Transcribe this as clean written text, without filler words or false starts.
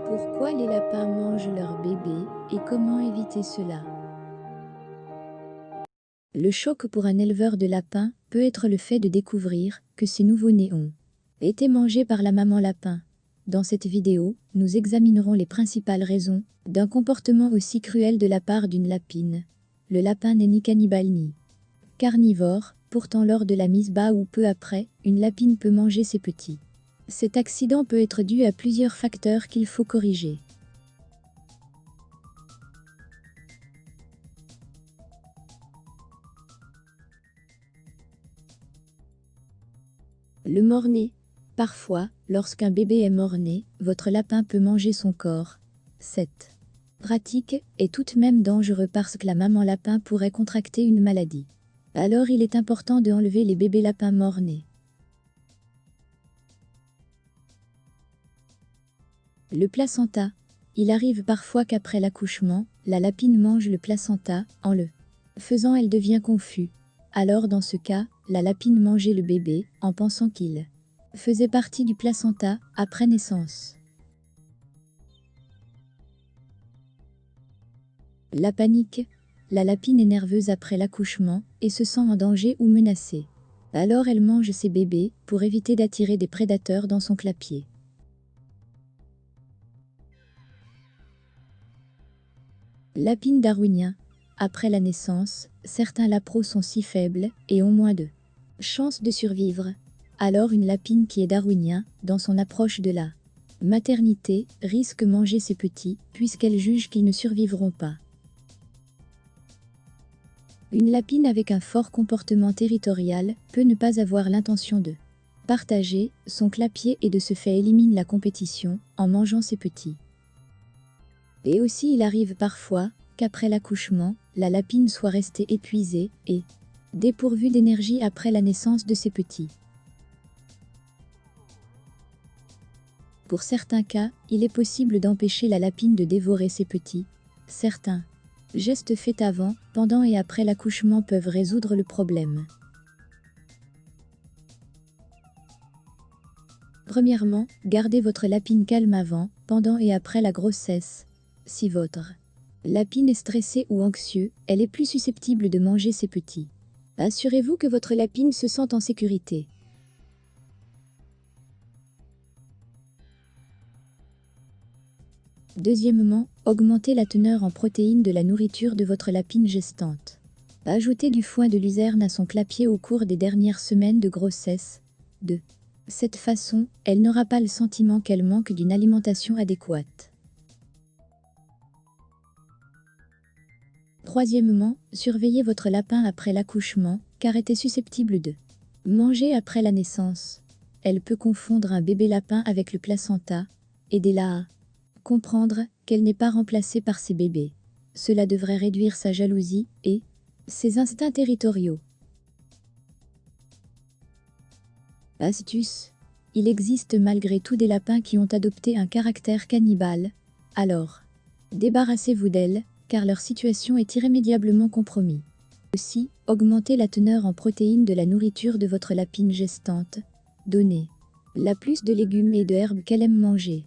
Pourquoi les lapins mangent leurs bébés et comment éviter cela? Le choc pour un éleveur de lapins peut être le fait de découvrir que ses nouveau-nés ont été mangés par la maman lapin. Dans cette vidéo, nous examinerons les principales raisons d'un comportement aussi cruel de la part d'une lapine. Le lapin n'est ni cannibale ni carnivore, pourtant lors de la mise bas ou peu après, une lapine peut manger ses petits. Cet accident peut être dû à plusieurs facteurs qu'il faut corriger. Le mort-né. Parfois, lorsqu'un bébé est mort-né, votre lapin peut manger son corps. Cette pratique est tout de même dangereuse parce que la maman lapin pourrait contracter une maladie. Alors il est important de enlever les bébés lapins mort-nés. Le placenta. Il arrive parfois qu'après l'accouchement, la lapine mange le placenta, en le faisant elle devient confus. Alors dans ce cas, la lapine mangeait le bébé, en pensant qu'il faisait partie du placenta, après naissance. La panique. La lapine est nerveuse après l'accouchement, et se sent en danger ou menacée. Alors elle mange ses bébés, pour éviter d'attirer des prédateurs dans son clapier. Lapine darwinien. Après la naissance, certains lapros sont si faibles et ont moins de chances de survivre. Alors une lapine qui est darwinien, dans son approche de la maternité, risque de manger ses petits, puisqu'elle juge qu'ils ne survivront pas. Une lapine avec un fort comportement territorial peut ne pas avoir l'intention de partager son clapier et de ce fait élimine la compétition en mangeant ses petits. Et aussi il arrive parfois qu'après l'accouchement, la lapine soit restée épuisée et dépourvue d'énergie après la naissance de ses petits. Pour certains cas, il est possible d'empêcher la lapine de dévorer ses petits. Certains gestes faits avant, pendant et après l'accouchement peuvent résoudre le problème. Premièrement, gardez votre lapine calme avant, pendant et après la grossesse. Si votre lapine est stressée ou anxieux, elle est plus susceptible de manger ses petits. Assurez-vous que votre lapine se sente en sécurité. Deuxièmement, augmentez la teneur en protéines de la nourriture de votre lapine gestante. Ajoutez du foin de luzerne à son clapier au cours des dernières semaines de grossesse. De cette façon, elle n'aura pas le sentiment qu'elle manque d'une alimentation adéquate. Troisièmement, surveillez votre lapin après l'accouchement, car elle est susceptible de manger après la naissance. Elle peut confondre un bébé lapin avec le placenta, aidez-la à comprendre qu'elle n'est pas remplacée par ses bébés. Cela devrait réduire sa jalousie et ses instincts territoriaux. Astuce. Il existe malgré tout des lapins qui ont adopté un caractère cannibale. Alors, débarrassez-vous d'elles, car leur situation est irrémédiablement compromise. Aussi, augmentez la teneur en protéines de la nourriture de votre lapine gestante. Donnez-la plus de légumes et de herbes qu'elle aime manger.